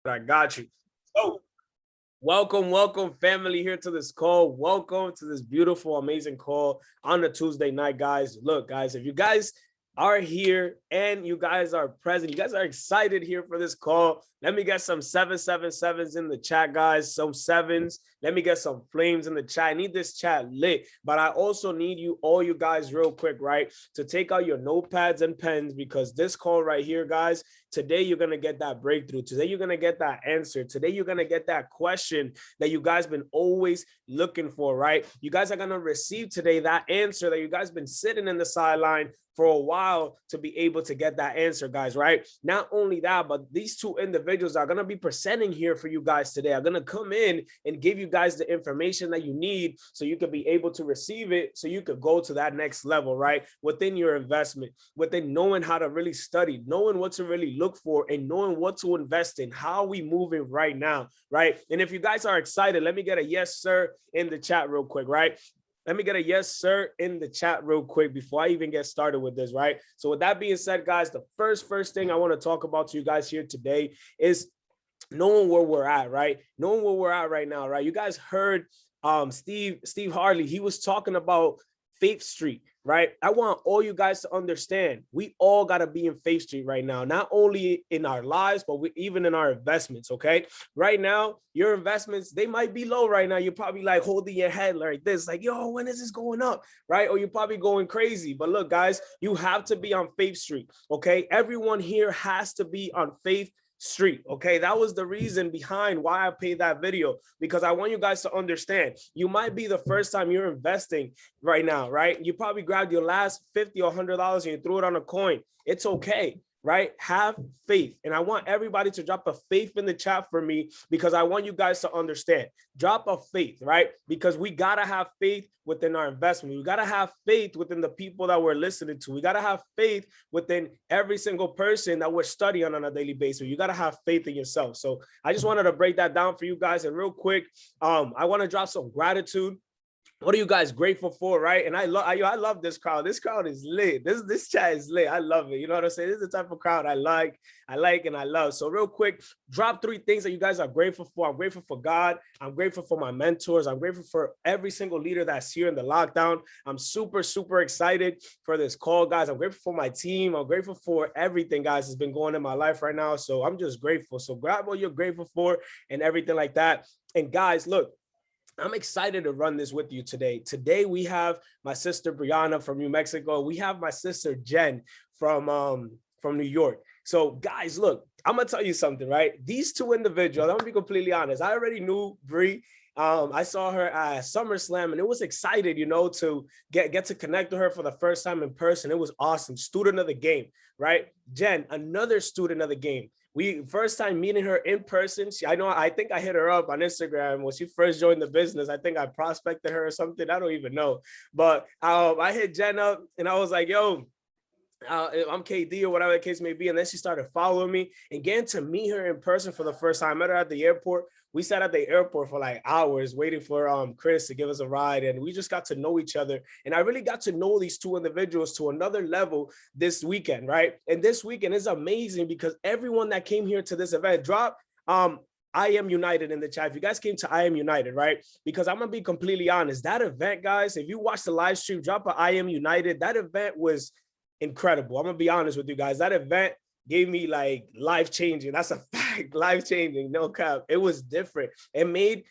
I got you. So welcome family here to this call. Welcome to this beautiful, amazing call on a Tuesday night, guys. Look, guys, if you guys are here and you guys are present, you guys are excited here for this call. Let me get some 777s in the chat, guys. Some sevens. Let me get some flames in the chat. I need this chat lit, but I also need all you guys real quick, right, to take out your notepads and pens, because this call right here, guys, today you're going to get that breakthrough. Today you're going to get that answer. Today you're going to get that question that you guys been always looking for, right? You guys are going to receive today that answer that you guys been sitting in the sideline for a while to be able to get that answer, guys, right? Not only that, but these two individuals are going to be presenting here for you guys today. I'm going to come in and give you guys the information that you need so you can be able to receive it, so you could go to that next level, right? Within your investment, within knowing how to really study, knowing what to really look for, and knowing what to invest in. How we moving right now, right? And if you guys are excited, let me get a yes, sir, in the chat real quick, right? Let me get a yes, sir, in the chat real quick before I even get started with this, right? So with that being said, guys, the first thing I want to talk about to you guys here today is knowing where we're at, right? Knowing where we're at right now, right? You guys heard Steve Harley. He was talking about Faith Street, right? I want all you guys to understand, we all got to be in Faith Street right now, not only in our lives, but even in our investments, okay? Right now, your investments, they might be low right now. You're probably like holding your head like this, like, yo, when is this going up, right? Or you're probably going crazy. But look, guys, you have to be on Faith Street, okay? Everyone here has to be on Faith Street, okay? That was the reason behind why I paid that video, because I want you guys to understand, you might be the first time you're investing right now, right? You probably grabbed your last $50 or $100 and you threw it on a coin. It's okay, right? Have faith. And I want everybody to drop a faith in the chat for me, because I want you guys to understand. Drop a faith, right? Because we got to have faith within our investment. We got to have faith within the people that we're listening to. We got to have faith within every single person that we're studying on a daily basis. You got to have faith in yourself. So I just wanted to break that down for you guys. And real quick, I want to drop some gratitude. What are you guys grateful for, right? And I love this crowd. This crowd is lit. This chat is lit. I love it. You know what I'm saying? This is the type of crowd I like, and I love. So real quick, drop 3 things that you guys are grateful for. I'm grateful for God. I'm grateful for my mentors. I'm grateful for every single leader that's here in the lockdown. I'm super, super excited for this call, guys. I'm grateful for my team. I'm grateful for everything, guys, that's been going in my life right now. So I'm just grateful. So grab what you're grateful for and everything like that. And guys, look, I'm excited to run this with you today. Today, we have my sister, Breanna, from New Mexico. We have my sister, Jen, from New York. So guys, look, I'm going to tell you something, right? These two individuals, I'm going to be completely honest. I already knew Bree. I saw her at SummerSlam, and it was excited, you know, to get to connect with her for the first time in person. It was awesome. Student of the game, right? Jen, another student of the game. We first time meeting her in person. I think I hit her up on Instagram when she first joined the business. I think I prospected her or something. I don't even know. But I hit Jen up and I was like, yo, I'm KD or whatever the case may be. And then she started following me and getting to meet her in person for the first time. I met her at the airport. We sat at the airport for like hours waiting for Chris to give us a ride, and we just got to know each other. And I really got to know these two individuals to another level this weekend, right? And this weekend is amazing because everyone that came here to this event, drop I Am United in the chat. If you guys came to I Am United, right? Because I'm gonna be completely honest, that event, guys, if you watch the live stream, drop a I Am United. That event was incredible. I'm gonna be honest with you guys. That event gave me like life-changing. That's a fact, life-changing, no cap. It was different. It made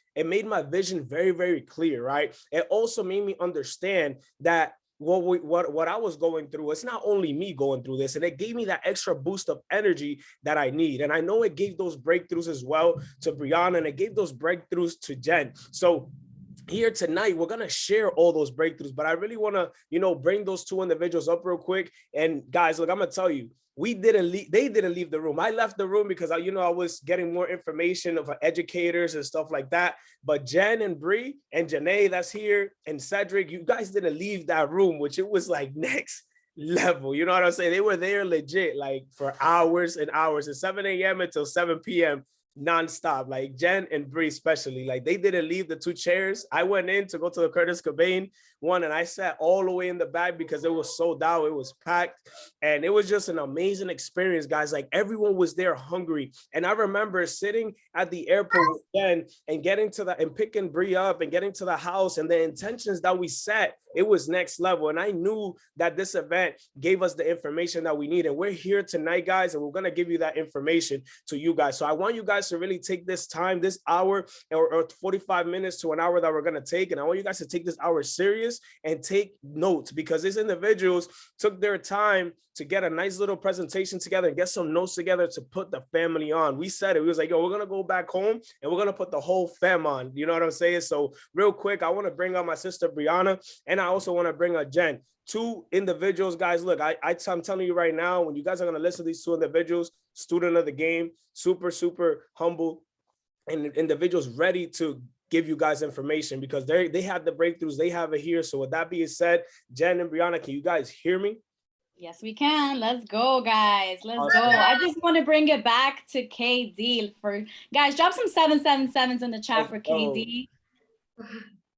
my vision very, very clear, right? It also made me understand that what I was going through, it's not only me going through this, and it gave me that extra boost of energy that I need. And I know it gave those breakthroughs as well to Breanna, and it gave those breakthroughs to Jen. So here tonight, we're going to share all those breakthroughs, but I really want to, you know, bring those two individuals up real quick. And guys, look, I'm going to tell you, they didn't leave the room. I left the room because I was getting more information of educators and stuff like that. But Jen and Bree and Janae that's here and Cedric, you guys didn't leave that room, which it was like next level. You know what I'm saying? They were there legit, like for hours and hours, at 7 a.m. until 7 p.m. nonstop. Like Jen and Bree especially, like they didn't leave the 2 chairs. I went in to go to the Curtis Cobain one, and I sat all the way in the back because it was sold out. It was packed, and it was just an amazing experience, guys. Like everyone was there hungry, and I remember sitting at the airport with Jen and getting to the and picking Bree up and getting to the house, and the intentions that we set, it was next level. And I knew that this event gave us the information that we need, and we're here tonight, guys, and we're going to give you that information to you guys. So I want you guys to really take this time, this hour or 45 minutes to an hour that we're going to take, and I want you guys to take this hour serious and take notes, because these individuals took their time to get a nice little presentation together and get some notes together to put the family on. We said it, we was like, yo, we're going to go back home and we're going to put the whole fam on. You know what I'm saying? So real quick, I want to bring up my sister Breanna, and I also want to bring up Jen. 2 individuals, guys. Look, I'm telling you right now, when you guys are going to listen to these 2 individuals, student of the game, super, super humble, and individuals ready to give you guys information, because they have the breakthroughs, they have it here. So with that being said, Jen and Breanna, can you guys hear me? Yes, we can. Let's go, guys. Let's go. I just want to bring it back to KD. For guys, drop some 777s in the chat for KD.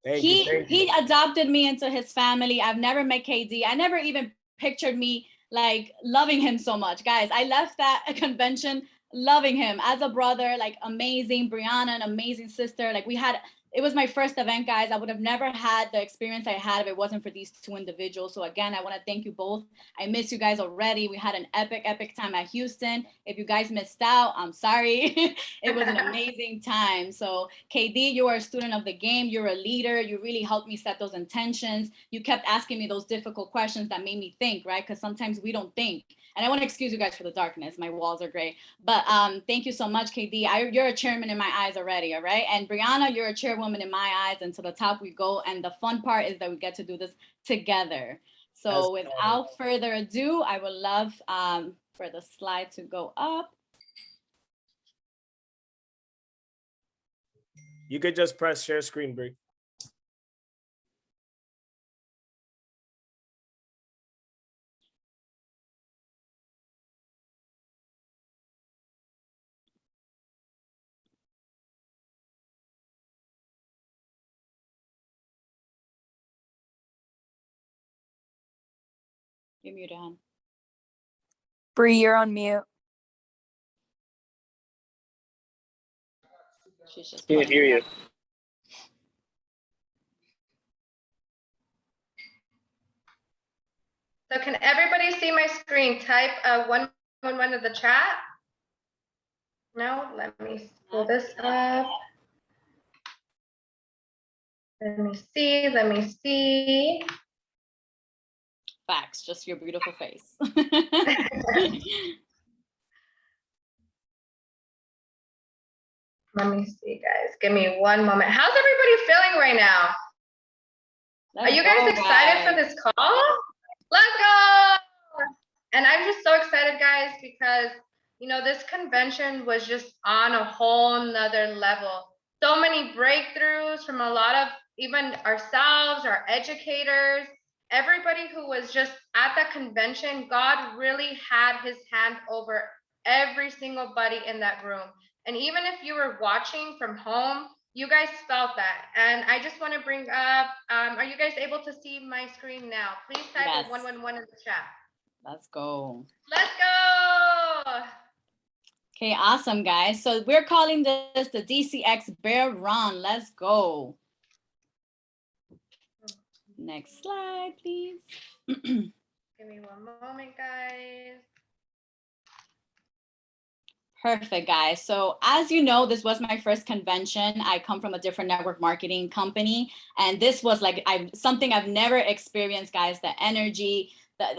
He adopted me into his family. I've never met KD. I never even pictured me like loving him so much. Guys, I left that convention loving him as a brother, like amazing. Breanna, an amazing sister. Like it was my first event, guys. I would have never had the experience I had if it wasn't for these 2 individuals. So again, I want to thank you both. I miss you guys already. We had an epic time at Houston. If you guys missed out, I'm sorry. It was an amazing time. So KD, you are a student of the game. You're a leader. You really helped me set those intentions. You kept asking me those difficult questions that made me think, right? Because sometimes we don't think. And I want to excuse you guys for the darkness. My walls are gray. But thank you so much, KD. You're a chairman in my eyes already, all right? And Breanna, you're a chairwoman in my eyes. And to the top we go. And the fun part is that we get to do this together. So without further ado, I would love for the slide to go up. You could just press share screen, Bree. You're muted, hon. Bree, you're on mute. She's just Can't hear you. So can everybody see my screen? Type 111 in the chat. No, let me pull this up. Let me see. Facts, just your beautiful face. Let me see, guys. Give me one moment. How's everybody feeling right now? Are you guys excited for this call? Let's go! And I'm just so excited, guys, because, you know, this convention was just on a whole nother level. So many breakthroughs from a lot of even ourselves, our educators, everybody who was just at that convention. God really had his hand over every single buddy in that room. And even if you were watching from home, you guys felt that. And I just want to bring up, are you guys able to see my screen now? Please type Yes. 111 in the chat. Let's go. Let's go. Okay, awesome, guys. So we're calling this the DCX Bear Run. Let's go. Next slide, please. Give me one moment, guys. Perfect, guys. So as you know, this was my first convention. I come from a different network marketing company, and this was like something I've never experienced, guys. The energy,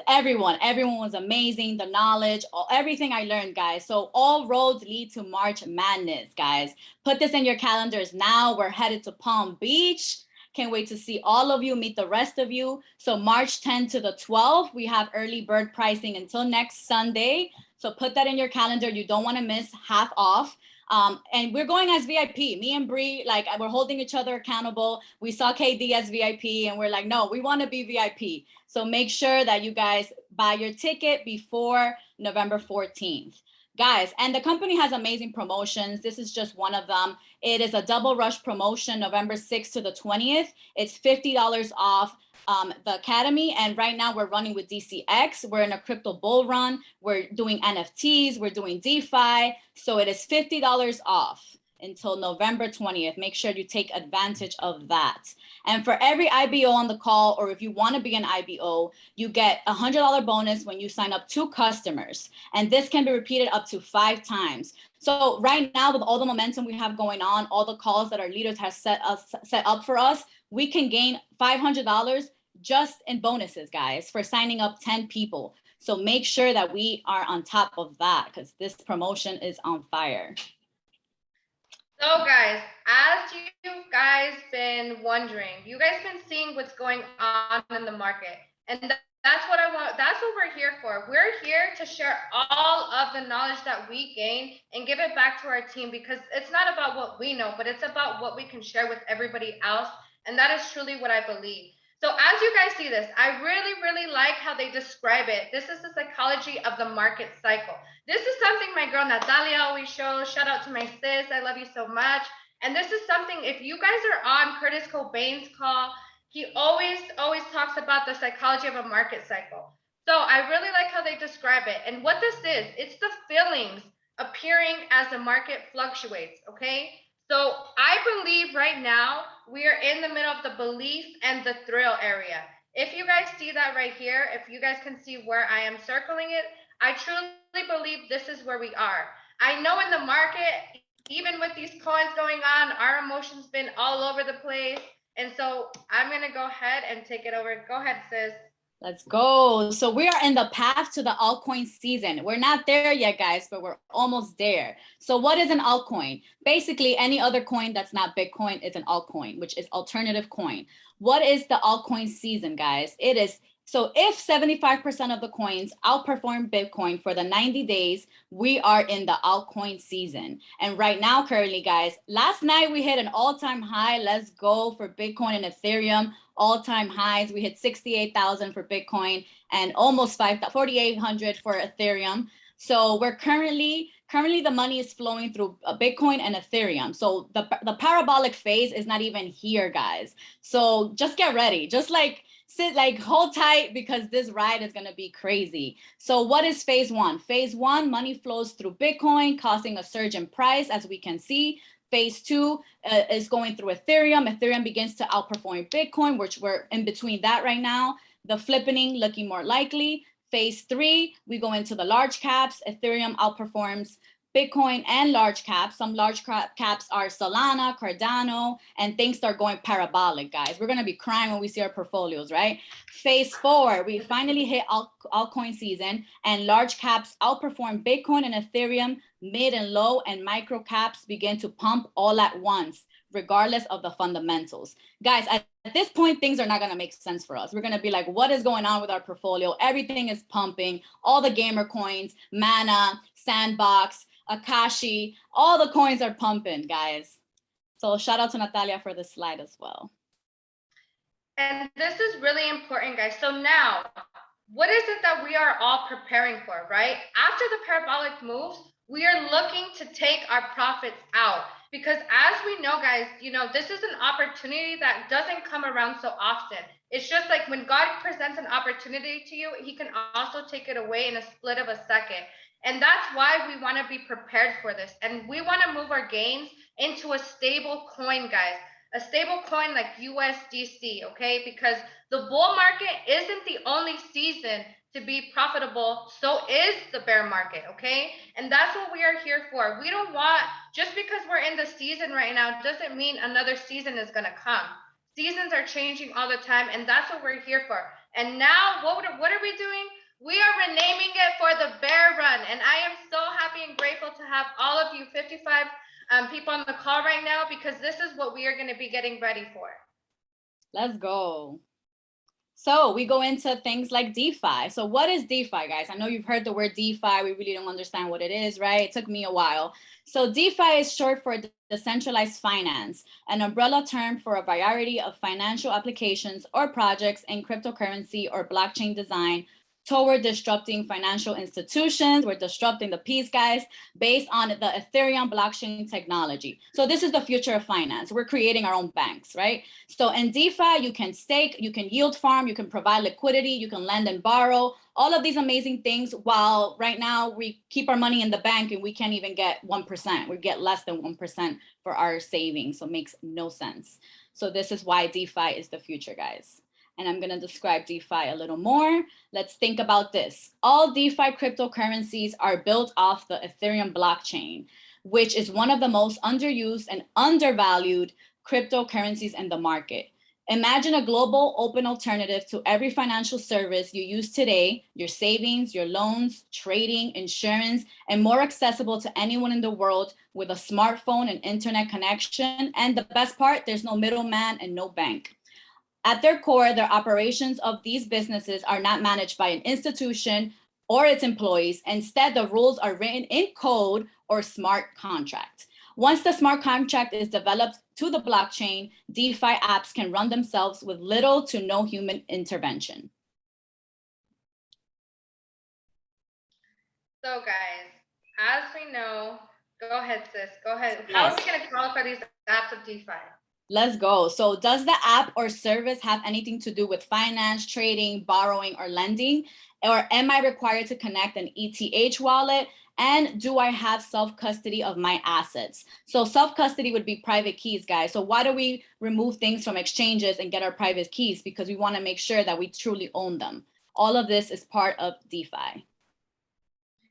everyone was amazing. The knowledge, everything I learned, guys. So all roads lead to March Madness, guys. Put this in your calendars now. We're headed to Palm Beach. Can't wait to see all of you, meet the rest of you. So March 10th to the 12th, we have early bird pricing until next Sunday. So put that in your calendar. You don't want to miss half off. And we're going as VIP. Me and Bree, like we're holding each other accountable. We saw KD as VIP and we're like, no, we want to be VIP. So make sure that you guys buy your ticket before November 14th. Guys, and the company has amazing promotions. This is just one of them. It is a double rush promotion, November 6th to the 20th. It's $50 off the Academy. And right now we're running with DCX. We're in a crypto bull run. We're doing NFTs. We're doing DeFi. So it is $50 off until November 20th. Make sure you take advantage of that. And for every IBO on the call, or if you want to be an IBO, you get a $100 bonus when you sign up 2 customers. And this can be repeated up to 5 times. So right now, with all the momentum we have going on, all the calls that our leaders have set up for us, we can gain $500 just in bonuses, guys, for signing up 10 people. So make sure that we are on top of that, because this promotion is on fire. So guys, as you guys been wondering, you guys been seeing what's going on in the market, and that's what I want. That's what we're here for. We're here to share all of the knowledge that we gain and give it back to our team, because it's not about what we know, but it's about what we can share with everybody else. And that is truly what I believe. So as you guys see this, I really, really like how they describe it. This is the psychology of the market cycle. This is something my girl Natalia always shows. Shout out to my sis. I love you so much. And this is something, if you guys are on Curtis Cobain's call, he always talks about the psychology of a market cycle. So I really like how they describe it. And what this is, it's the feelings appearing as the market fluctuates, okay? So I believe right now we are in the middle of the belief and the thrill area. If you guys see that right here, if you guys can see where I am circling it, I truly believe this is where we are. I know in the market, even with these coins going on, our emotions been all over the place. And so I'm gonna go ahead and take it over. Go ahead, sis. Let's go. So we are in the path to the altcoin season. We're not there yet, guys, but we're almost there. So what is an altcoin? Basically, any other coin that's not Bitcoin is an altcoin, which is alternative coin. What is the altcoin season, guys? It is, so if 75% of the coins outperform Bitcoin for the 90 days, we are in the altcoin season. And right now, currently, guys, last night we hit an all-time high. Let's go for Bitcoin and Ethereum. All-time highs. We hit 68,000 for Bitcoin and almost 4,800 for Ethereum. So we're currently the money is flowing through Bitcoin and Ethereum. So the parabolic phase is not even here, guys. So just get ready. Just hold tight, because this ride is going to be crazy. So what is phase 1? Phase 1, money flows through Bitcoin, causing a surge in price, as we can see. Phase 2 is going through Ethereum. Ethereum begins to outperform Bitcoin, which we're in between that right now. The flippening looking more likely. Phase 3, we go into the large caps. Ethereum outperforms Bitcoin and large caps. Some large caps are Solana, Cardano, and things start going parabolic, guys. We're going to be crying when we see our portfolios, right? Phase 4, we finally hit altcoin season, and large caps outperform Bitcoin and Ethereum. Mid and low and micro caps begin to pump all at once, regardless of the fundamentals. Guys, at this point, things are not going to make sense for us. We're going to be like, what is going on with our portfolio? Everything is pumping. All the gamer coins, Mana, Sandbox, Akashi, all the coins are pumping, guys. So shout out to Natalia for this slide as well. And this is really important, guys. So now, what is it that we are all preparing for, right? After the parabolic moves, we are looking to take our profits out, because as we know, guys, this is an opportunity that doesn't come around so often. It's just like when God presents an opportunity to you, he can also take it away in a split of a second. And that's why we want to be prepared for this. And we want to move our gains into a stable coin, guys. A stable coin like USDC, okay? Because the bull market isn't the only season to be profitable, so is the bear market, okay? And that's what we are here for. We don't want, just because we're in the season right now, doesn't mean another season is gonna come. Seasons are changing all the time, and that's what we're here for. And now, what are we doing? We are renaming it for the bear run. And I am so happy and grateful to have all of you 55 people on the call right now, because this is what we are gonna be getting ready for. Let's go. So we go into things like DeFi. So what is DeFi, guys? I know you've heard the word DeFi. We really don't understand what it is, right? It took me a while. So DeFi is short for decentralized finance, an umbrella term for a variety of financial applications or projects in cryptocurrency or blockchain design toward disrupting financial institutions. We're disrupting the peace, guys, based on the Ethereum blockchain technology. So this is the future of finance. We're creating our own banks, right? So in DeFi, you can stake, you can yield farm, you can provide liquidity, you can lend and borrow, all of these amazing things, while right now we keep our money in the bank and we can't even get 1%. We get less than 1% for our savings. So it makes no sense. So this is why DeFi is the future, guys. And I'm going to describe DeFi a little more. Let's think about this. All DeFi cryptocurrencies are built off the Ethereum blockchain, which is one of the most underused and undervalued cryptocurrencies in the market. Imagine a global open alternative to every financial service you use today, your savings, your loans, trading, insurance, and more accessible to anyone in the world with a smartphone and internet connection. And the best part, there's no middleman and no bank. At their core, the operations of these businesses are not managed by an institution or its employees. Instead, the rules are written in code or smart contract. Once the smart contract is developed to the blockchain, DeFi apps can run themselves with little to no human intervention. So guys, as we know, go ahead, sis, go ahead. How are we going to qualify these apps of DeFi? Let's go. So does the app or service have anything to do with finance, trading, borrowing, or lending? Or am I required to connect an ETH wallet? And do I have self-custody of my assets? So self-custody would be private keys, guys. So why do we remove things from exchanges and get our private keys? Because we want to make sure that we truly own them. All of this is part of DeFi.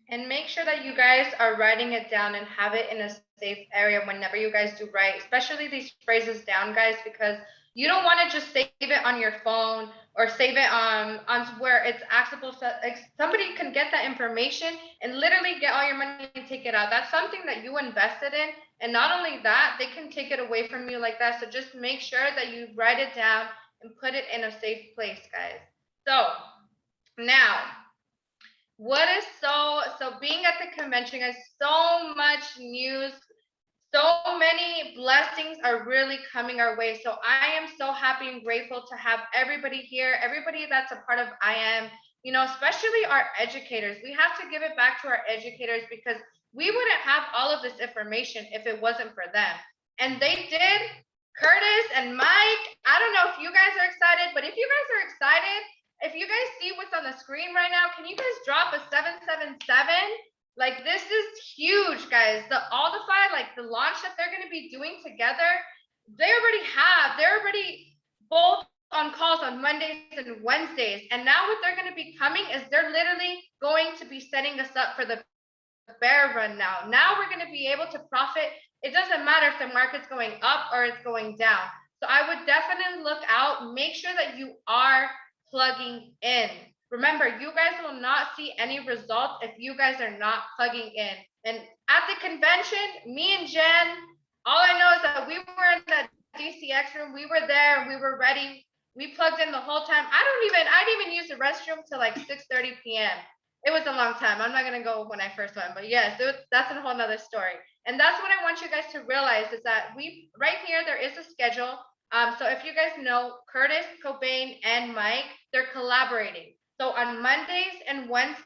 And make sure that you guys are writing it down and have it in a safe area whenever you guys do write, especially these phrases down, guys, because you don't want to just save it on your phone or save it on where it's accessible. So somebody can get that information and literally get all your money and take it out. That's something that you invested in. And not only that, they can take it away from you like that. So just make sure that you write it down and put it in a safe place, guys. So now, what is so being at the convention, guys, so much news, so many blessings are really coming our way. So I am so happy and grateful to have everybody here, everybody that's a part of I Am, you know, especially our educators. We have to give it back to our educators because we wouldn't have all of this information if it wasn't for them. And they did. Curtis and Mike, I don't know if you guys are excited, but if you guys are excited, if you guys see what's on the screen right now, can you guys drop a 777? Like, this is huge, guys. The Altify, like the launch that they're going to be doing together, they're already both on calls on Mondays and Wednesdays. And now what they're going to be coming is they're literally going to be setting us up for the bear run now. Now we're going to be able to profit. It doesn't matter if the market's going up or it's going down. So I would definitely look out, make sure that you are plugging in. Remember, you guys will not see any results if you guys are not plugging in. And at the convention, me and Jen, all I know is that we were in the DCX room, we were there, we were ready, we plugged in the whole time. I didn't even use the restroom till like 6:30 p.m. It was a long time. I'm not gonna go when I first went, but yes, that's a whole nother story. And that's what I want you guys to realize is that right here, there is a schedule. So if you guys know, Curtis, Cobain, and Mike, they're collaborating. So on Mondays and Wednesdays,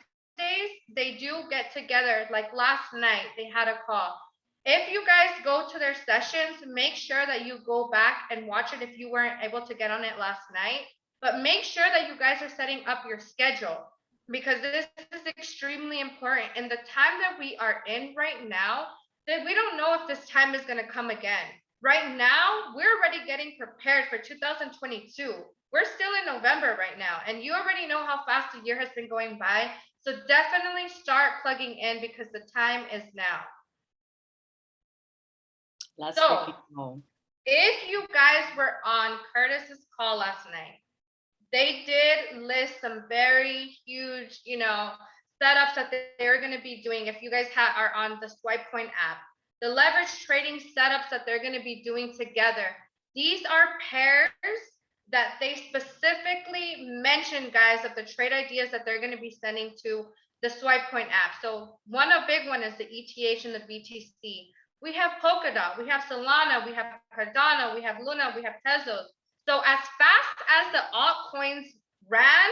they do get together. Like last night, they had a call. If you guys go to their sessions, make sure that you go back and watch it if you weren't able to get on it last night. But make sure that you guys are setting up your schedule because this is extremely important. In the time that we are in right now, that we don't know if this time is going to come again. Right now, we're already getting prepared for 2022. We're still in November right now, and you already know how fast the year has been going by. So definitely start plugging in because the time is now. So if you guys were on Curtis's call last night, they did list some very huge, setups that they're going to be doing. If you guys are on the SwipeCoin app, the leverage trading setups that they're going to be doing together. These are pairs that they specifically mentioned, guys, of the trade ideas that they're going to be sending to the SwipeCoin app. So a big one is the ETH and the BTC. We have Polkadot, we have Solana, we have Cardano, we have Luna, we have Tezos. So as fast as the altcoins ran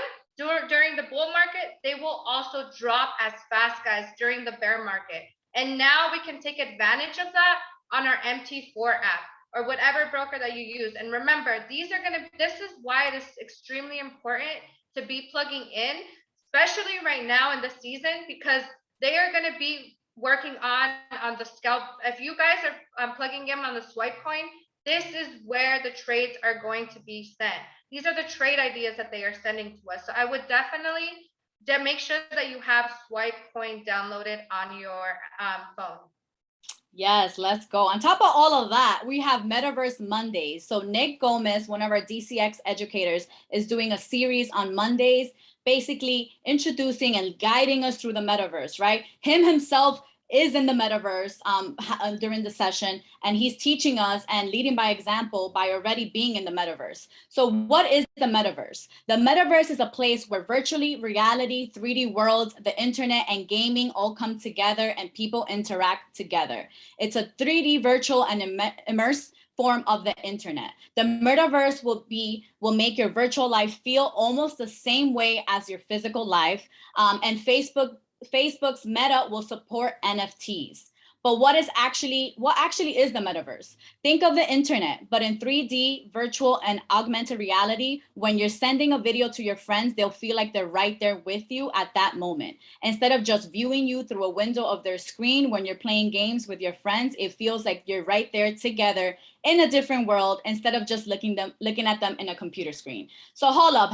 during the bull market, they will also drop as fast, guys, during the bear market. And now we can take advantage of that on our MT4 app or whatever broker that you use. And remember, this is why it is extremely important to be plugging in, especially right now in the season, because they are going to be working on the scalp. If you guys are plugging in on the swipe coin, this is where the trades are going to be sent. These are the trade ideas that they are sending to us. So I would definitely make sure that you have swipe coin downloaded on your phone. Yes, let's go. On top of all of that, we have Metaverse Mondays. So Nick Gomez, one of our DCX educators, is doing a series on Mondays, basically introducing and guiding us through the metaverse, right? Him himself is in the metaverse during the session, and he's teaching us and leading by example by already being in the metaverse. So what is the metaverse? The metaverse is a place where virtually reality, 3D worlds, the internet, and gaming all come together and people interact together. It's a 3D virtual and immersive form of the internet. The metaverse will make your virtual life feel almost the same way as your physical life, and Facebook's Meta will support NFTs. But what actually is the metaverse? Think of the internet, but in 3D, virtual and augmented reality. When you're sending a video to your friends, they'll feel like they're right there with you at that moment. Instead of just viewing you through a window of their screen when you're playing games with your friends, it feels like you're right there together in a different world instead of just looking at them in a computer screen. So hold up.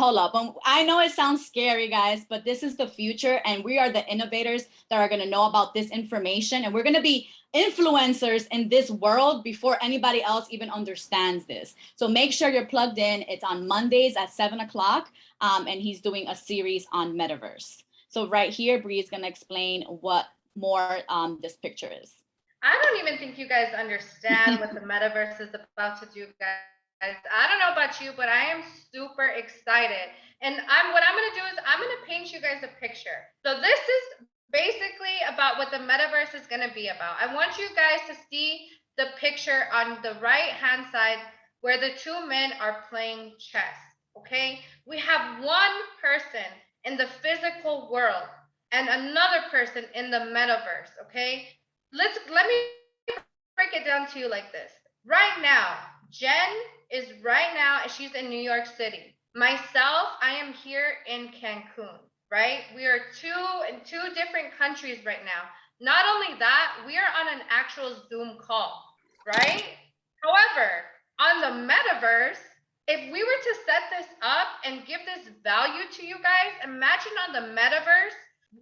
I know it sounds scary, guys, but this is the future, and we are the innovators that are going to know about this information, and we're going to be influencers in this world before anybody else even understands this. So make sure you're plugged in. It's on Mondays at 7 o'clock, and he's doing a series on Metaverse. So right here, Bree is going to explain what more this picture is. I don't even think you guys understand what the metaverse is about to do, guys. I don't know about you, but I am super excited. And what I'm going to do is I'm going to paint you guys a picture. So this is basically about what the metaverse is going to be about. I want you guys to see the picture on the right hand side where the two men are playing chess. Okay, we have one person in the physical world and another person in the metaverse. Okay, let me break it down to you like this. Right now, Jen is she's in New York City. Myself, I am here in Cancun, right? We are in two different countries right now. Not only that, we are on an actual Zoom call, right? However, on the metaverse, if we were to set this up and give this value to you guys, imagine on the metaverse,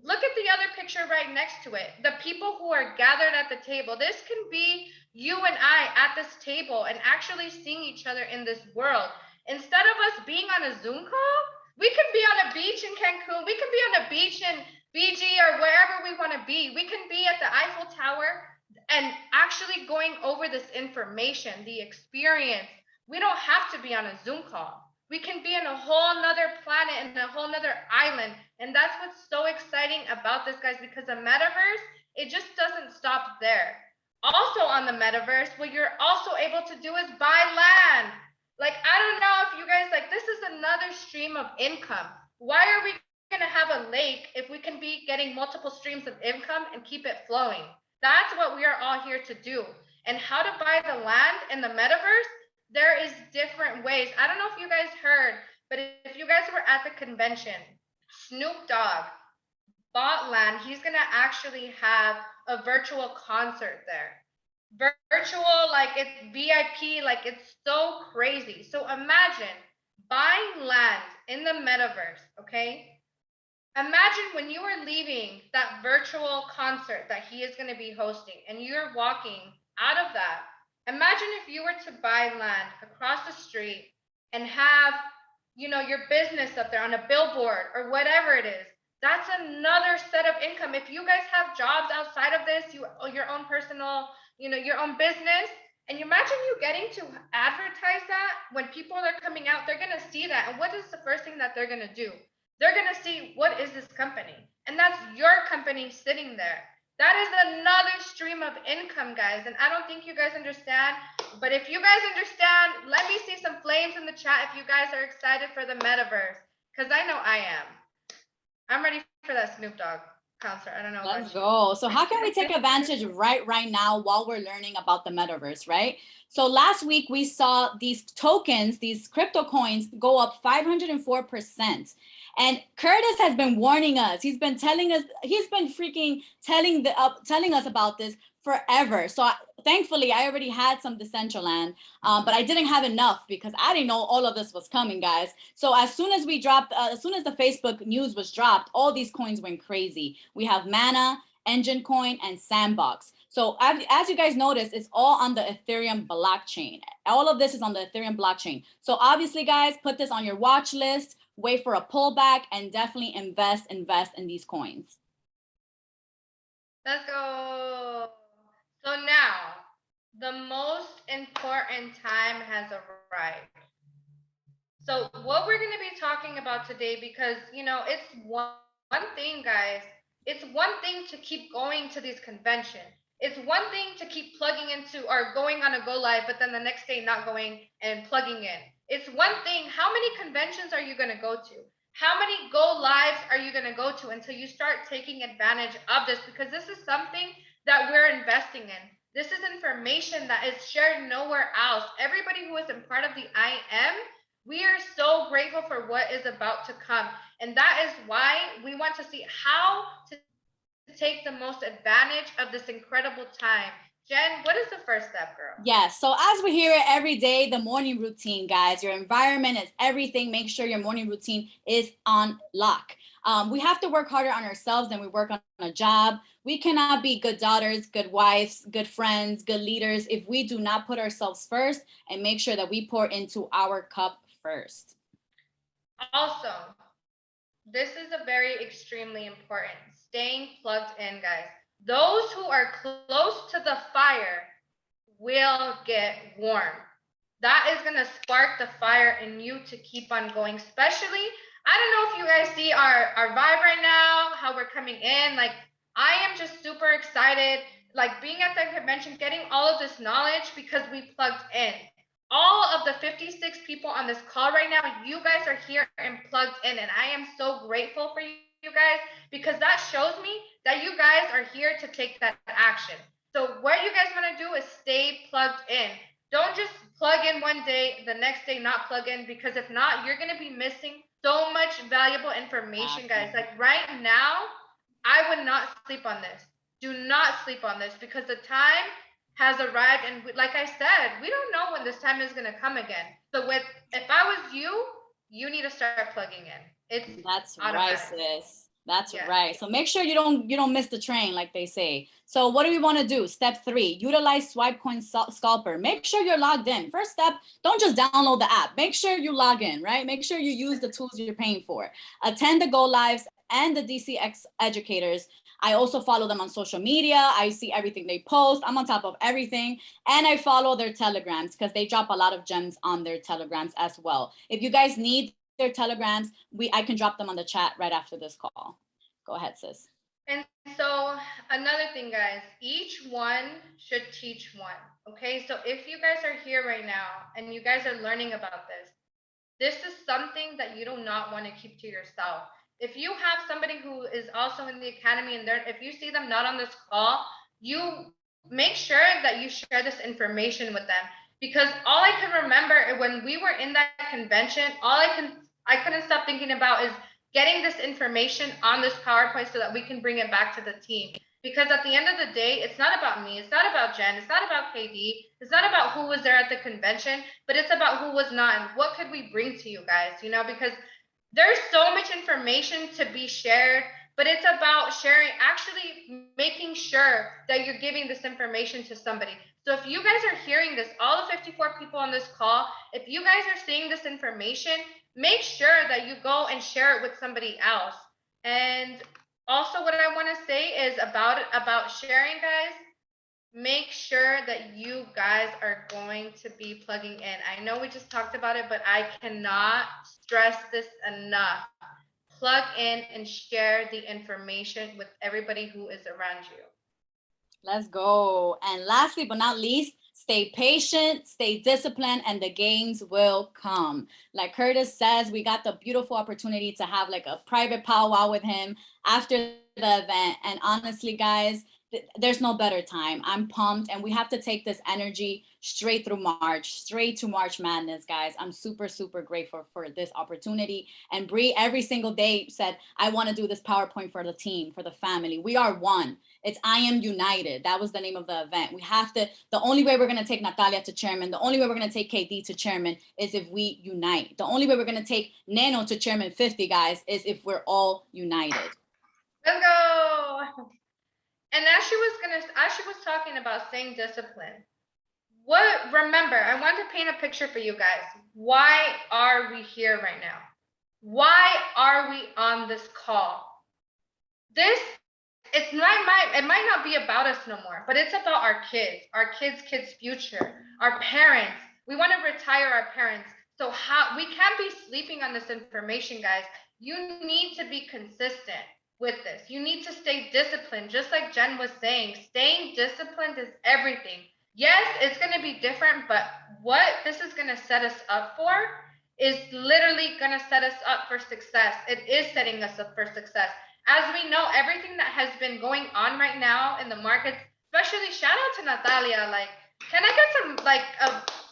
look at the other picture right next to it. The people who are gathered at the table. This can be you and I at this table and actually seeing each other in this world. Instead of us being on a Zoom call, we could be on a beach in Cancun. We could be on a beach in Fiji or wherever we want to be. We can be at the Eiffel Tower and actually going over this information, the experience. We don't have to be on a Zoom call. We can be in a whole nother planet and a whole nother island. And that's what's so exciting about this, guys, because the metaverse, it just doesn't stop there. Also on the metaverse, what you're also able to do is buy land. Like, I don't know if you guys, like, this is another stream of income. Why are we going to have a lake if we can be getting multiple streams of income and keep it flowing? That's what we are all here to do. And how to buy the land in the metaverse, there is different ways. I don't know if you guys heard, but if you guys were at the convention, Snoop Dogg bought land. He's going to actually have a virtual concert there. Virtual, like it's VIP, like it's so crazy. So imagine buying land in the metaverse, okay? Imagine when you are leaving that virtual concert that he is going to be hosting and you're walking out of that. Imagine if you were to buy land across the street and have, your business up there on a billboard or whatever it is. That's another set of income. If you guys have jobs outside of this, your own personal, your own business, and you imagine you getting to advertise that when people are coming out, they're going to see that. And what is the first thing that they're going to do? They're going to see, what is this company? And that's your company sitting there. That is another stream of income, guys. And I don't think you guys understand. But if you guys understand, let me see some flames in the chat if you guys are excited for the metaverse. Because I know I am. I'm ready for that Snoop Dogg concert. I don't know. Let's go. So how can we take advantage right now while we're learning about the metaverse, right? So last week we saw these tokens, these crypto coins go up 504%. And Curtis has been warning us. He's been telling us, he's been freaking telling us about this forever. So thankfully I already had some Decentraland, but I didn't have enough because I didn't know all of this was coming, guys. So as soon as we dropped, as soon as the Facebook news was dropped, all these coins went crazy. We have Mana, Engine Coin, and Sandbox. So as you guys notice, it's all on the Ethereum blockchain. All of this is on the Ethereum blockchain. So obviously, guys, put this on your watch list, wait for a pullback, and definitely invest in these coins. Let's go. So now, the most important time has arrived. So what we're going to be talking about today, because, you know, it's one thing, guys. It's one thing to keep going to these conventions. It's one thing to keep plugging into or going on a go live, but then the next day not going and plugging in. It's one thing. How many conventions are you going to go to? How many go lives are you going to go to until you start taking advantage of this? Because this is something that we're investing in. This is information that is shared nowhere else. Everybody who is a part of the IM, we are so grateful for what is about to come. And that is why we want to see how to take the most advantage of this incredible time. Jen, what is the first step, girl? Yes. So as we hear it every day, the morning routine, guys, your environment is everything. Make sure your morning routine is on lock. We have to work harder on ourselves than we work on a job. We cannot be good daughters, good wives, good friends, good leaders if we do not put ourselves first and make sure that we pour into our cup first. Also, this is a very extremely important. Staying plugged in, guys. Those who are close to the fire will get warm. That is going to spark the fire in you to keep on going. Especially, I don't know if you guys see our vibe right now, how we're coming in. Like, I am just super excited, like being at the convention, getting all of this knowledge because we plugged in. All of the 56 people on this call right now, you guys are here and plugged in. And I am so grateful for you guys because that shows me that you guys are here to take that action. So what you guys want to do is stay plugged in. Don't just plug in one day, the next day not plug in, because if not, you're going to be missing so much valuable information, guys. Like right now, I would not sleep on this. Do not sleep on this because the time has arrived. And like I said, we don't know when this time is going to come again. So if I was you, you need to start plugging in. That's automatic. Right, sis. That's right. So make sure you don't miss the train, like they say. So what do we want to do? Step 3, utilize Swipecoin Scalper. Make sure you're logged in. First step, don't just download the app. Make sure you log in, right? Make sure you use the tools you're paying for. Attend the Go Lives and the DCX educators. I also follow them on social media. I see everything they post. I'm on top of everything. And I follow their telegrams because they drop a lot of gems on their telegrams as well. If you guys need their telegrams, I can drop them on the chat right after this call. Go ahead, sis. And so another thing, guys, each one should teach one. Okay, so if you guys are here right now and you guys are learning about this is something that you do not want to keep to yourself. If you have somebody who is also in the academy and if you see them not on this call, you make sure that you share this information with them. Because all I can remember when we were in that convention, I couldn't stop thinking about is getting this information on this PowerPoint so that we can bring it back to the team. Because at the end of the day, it's not about me, it's not about Jen, it's not about KD, it's not about who was there at the convention, but it's about who was not and what could we bring to you guys, you know, because there's so much information to be shared, but it's about sharing, actually making sure that you're giving this information to somebody. So if you guys are hearing this, all the 54 people on this call, if you guys are seeing this information, make sure that you go and share it with somebody else. And also what I want to say is about sharing, guys, make sure that you guys are going to be plugging in. I know we just talked about it, but I cannot stress this enough. Plug in and share the information with everybody who is around you. Let's go. And lastly but not least, Stay patient, stay disciplined, and the gains will come. Like Curtis says, we got the beautiful opportunity to have like a private powwow with him after the event. And honestly, guys, there's no better time. I'm pumped, and we have to take this energy straight through March, straight to March Madness, guys. I'm super, super grateful for this opportunity. And Bree, every single day said, I want to do this PowerPoint for the team, for the family. We are one. It's I Am United. That was the name of the event. We have to, the only way we're going to take Natalia to chairman, the only way we're going to take KD to chairman is if we unite. The only way we're going to take Nano to chairman 50, guys, is if we're all united. Let's go. And as she was talking about staying disciplined, remember, I want to paint a picture for you guys. Why are we here right now? Why are we on this call? It might not be about us no more, but it's about our kids' future, our parents. We want to retire our parents. So we can't be sleeping on this information, guys. You need to be consistent with this. You need to stay disciplined. Just like Jen was saying, staying disciplined is everything. Yes, it's going to be different, but what this is going to set us up for is literally going to set us up for success. It is setting us up for success. As we know, everything that has been going on right now in the market, especially shout out to Natalia. Like, can I get some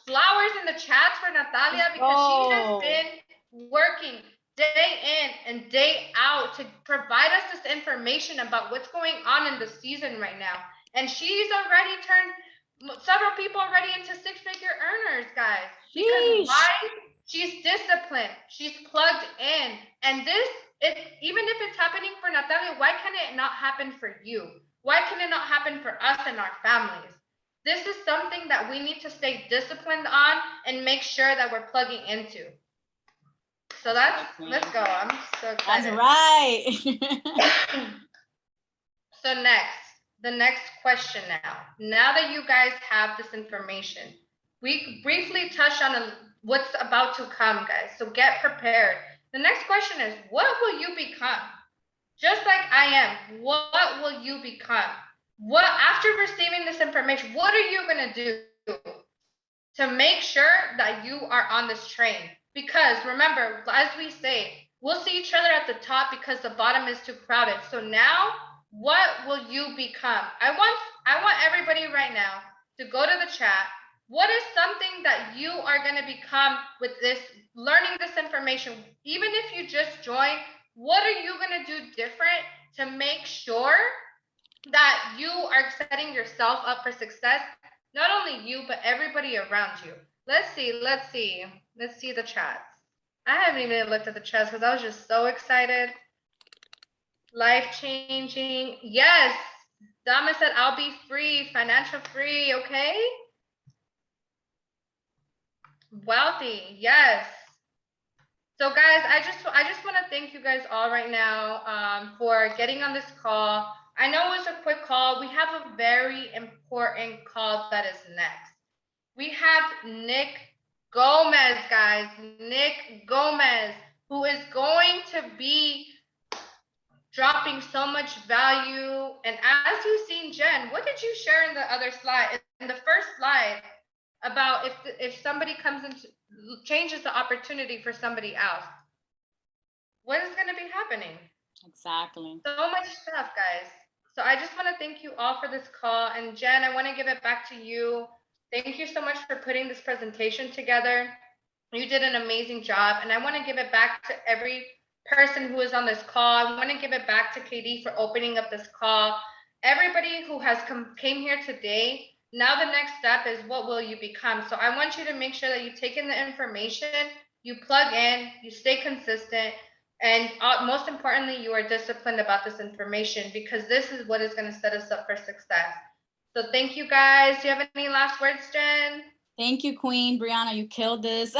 flowers in the chats for Natalia? Because she has been working day in and day out to provide us this information about what's going on in the season right now. And she's already turned several people already into six-figure earners, guys. Because why? She's disciplined. She's plugged in. And even if it's happening for Natalia, why can it not happen for you? Why can it not happen for us and our families? This is something that we need to stay disciplined on and make sure that we're plugging into. So let's go. I'm so excited. That's right. So the next question now that you guys have this information, we briefly touched on what's about to come, guys. So get prepared. The next question is, what will you become? Just like I am, what will you become? After receiving this information, what are you going to do to make sure that you are on this train? Because remember, as we say, we'll see each other at the top because the bottom is too crowded. So now, what will you become? I want everybody right now to go to the chat. What is something that you are going to become with this, learning this information? Even if you just join, what are you going to do different to make sure that you are setting yourself up for success? Not only you, but everybody around you. Let's see the chats. I haven't even looked at the chats because I was just so excited. Life-changing. Yes. Dama said, I'll be free, financial free, okay? Wealthy, yes. So guys, I just want to thank you guys all right now for getting on this call. I know it was a quick call. We have a very important call that is next. We have Nick Gomez, guys. Nick Gomez, who is going to be dropping so much value. And as you've seen, Jen, what did you share in the other slide? In the first slide, about if somebody comes into, changes the opportunity for somebody else. What is going to be happening? Exactly. So much stuff, guys. So I just want to thank you all for this call. And Jen, I want to give it back to you. Thank you so much for putting this presentation together. You did an amazing job. And I want to give it back to every person who is on this call. I want to give it back to KD for opening up this call. Everybody who has came here today, now the next step is, what will you become? So I want you to make sure that you take in the information, you plug in, you stay consistent, and most importantly, you are disciplined about this information, because this is what is going to set us up for success. So thank you guys. Do you have any last words, Jen? Thank you, Queen. Breanna, you killed this.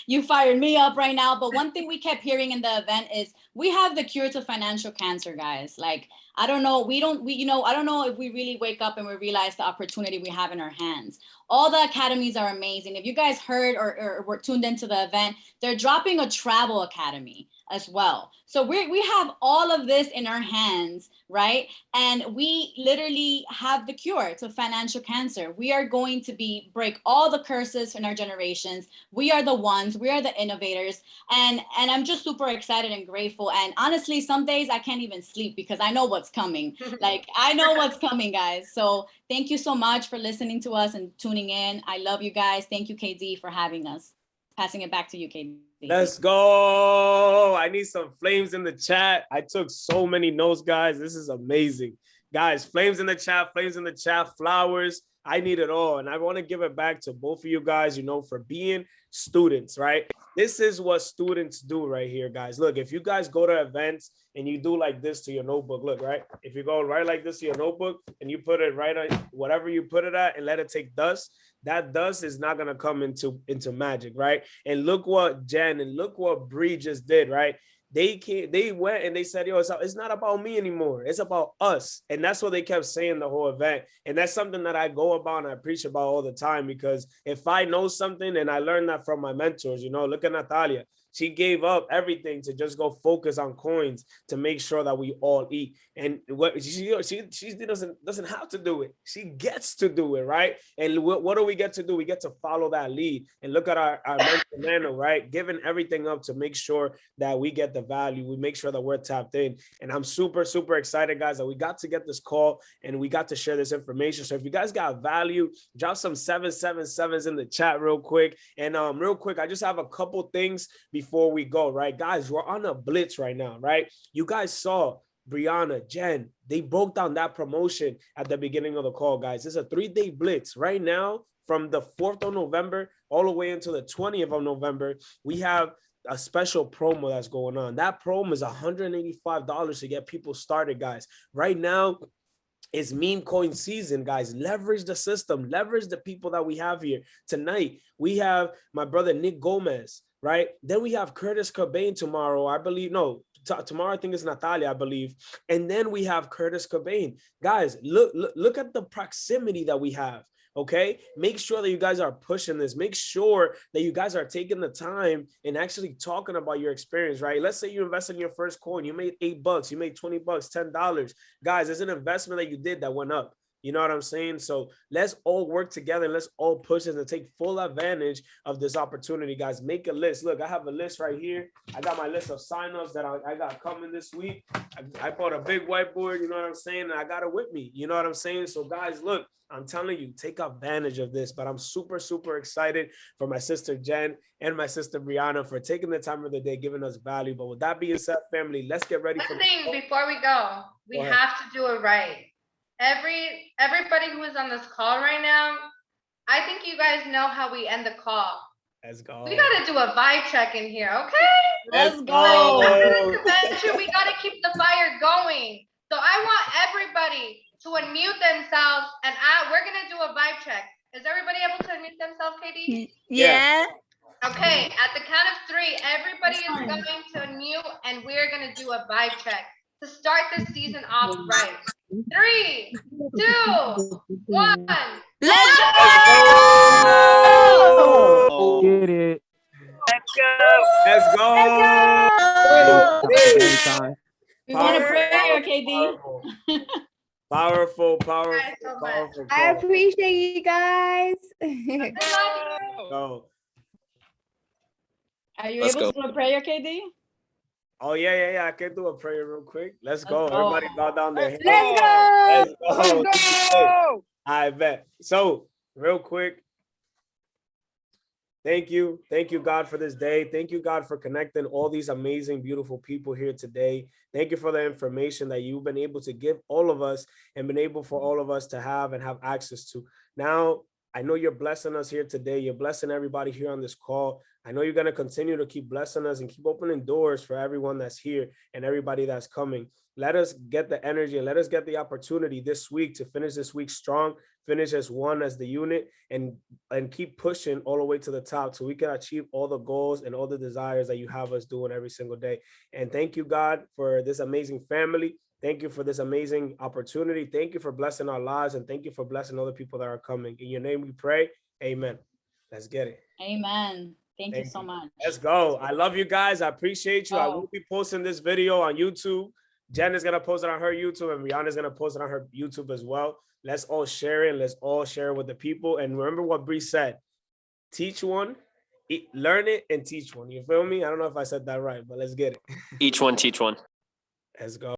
You fired me up right now. But one thing we kept hearing in the event is we have the cure to financial cancer, guys. Like, I don't know. I don't know if we really wake up and we realize the opportunity we have in our hands. All the academies are amazing. If you guys heard or were tuned into the event, they're dropping a travel academy as well. So we have all of this in our hands, right? And we literally have the cure to financial cancer. We are going to break all the curses in our generations. We are the ones, we are the innovators. And I'm just super excited and grateful. And honestly, some days I can't even sleep because I know what's coming. Like, I know what's coming, guys. So thank you so much for listening to us and tuning in. I love you guys. Thank you, KD, for having us. Passing it back to you, KD. Let's go. I need some flames in the chat. I took so many notes, guys. This is amazing. Guys, flames in the chat, flowers. I need it all. And I want to give it back to both of you guys, you know, for being students, right? This is what students do right here, guys. Look, if you guys go to events and you do like this to your notebook, look, right? If you go right like this to your notebook and you put it right on whatever you put it at and let it take dust, that dust is not going to come into magic, right? And look what Jen and look what Bree just did, right? They went and they said, yo, it's not about me anymore. It's about us. And that's what they kept saying the whole event. And that's something that I go about and I preach about all the time, because if I know something, and I learned that from my mentors, you know, look at Natalia. She gave up everything to just go focus on coins to make sure that we all eat. And what she doesn't have to do it. She gets to do it, right? And what do we get to do? We get to follow that lead. And look at our mentor Nano, right? Giving everything up to make sure that we get the value. We make sure that we're tapped in. And I'm super, super excited, guys, that we got to get this call and we got to share this information. So if you guys got value, drop some 777s in the chat real quick. And real quick, I just have a couple things before we go, right? Guys, we're on a blitz right now, right? You guys saw Breanna, Jen, they broke down that promotion at the beginning of the call, guys. It's a 3-day blitz right now from the 4th of November all the way until the 20th of November. We have a special promo that's going on. That promo is $185 to get people started, guys. Right now, it's meme coin season, guys. Leverage the system, leverage the people that we have here. Tonight, we have my brother Nick Gomez, right? Then we have Curtis Cobain tomorrow, I believe. No, tomorrow I think it's Natalia, I believe. And then we have Curtis Cobain. Guys, look at the proximity that we have. Okay, make sure that you guys are pushing this. Make sure that you guys are taking the time and actually talking about your experience, right? Let's say you invested in your first coin, you made $8, you made $20, $10. Guys, it's an investment that you did that went up. You know what I'm saying? So let's all work together. Let's all push this and take full advantage of this opportunity, guys. Make a list. Look, I have a list right here. I got my list of signups that I got coming this week. I bought a big whiteboard, you know what I'm saying? And I got it with me. You know what I'm saying? So guys, look, I'm telling you, take advantage of this. But I'm super, super excited for my sister Jen and my sister Breanna for taking the time of the day, giving us value. But with that being said, family, let's get ready for one thing before we go. We have to do it right. Everybody who is on this call right now, I think you guys know how we end the call. Let's go. We gotta do a vibe check in here, okay? Let's go. We gotta keep the fire going. So I want everybody to unmute themselves, and we're gonna do a vibe check. Is everybody able to unmute themselves, KD? Yeah. Okay, at the count of 3, everybody is going to unmute, and we're gonna do a vibe check to start this season off right. 3, 2, 1. Let's go! Get it. Let's go! Let's go! We want a prayer, KD. Powerful. I appreciate you guys. Go. Are you able to do a prayer, KD? Oh, yeah. I can do a prayer real quick. Let's go. Everybody bow down their heads. Let's go. Let's go. I bet. So, real quick. Thank you, God, for this day. Thank you, God, for connecting all these amazing, beautiful people here today. Thank you for the information that you've been able to give all of us and been able for all of us to have and have access to. Now, I know you're blessing us here today. You're blessing everybody here on this call. I know you're going to continue to keep blessing us and keep opening doors for everyone that's here and everybody that's coming. Let us get the energy and let us get the opportunity this week to finish this week strong, finish as one as the unit, and keep pushing all the way to the top so we can achieve all the goals and all the desires that you have us doing every single day. And thank you, God, for this amazing family. Thank you for this amazing opportunity. Thank you for blessing our lives, and thank you for blessing other people that are coming. In your name we pray. Amen. Let's get it. Amen. Thank you so much. Let's go. I love you guys. I appreciate you. I will be posting this video on YouTube. Jen is going to post it on her YouTube, and Breanna is going to post it on her YouTube as well. Let's all share it. Let's all share it with the people. And remember what Bree said. Teach one, learn it, and teach one. You feel me? I don't know if I said that right, but let's get it. Each one, teach one. Let's go.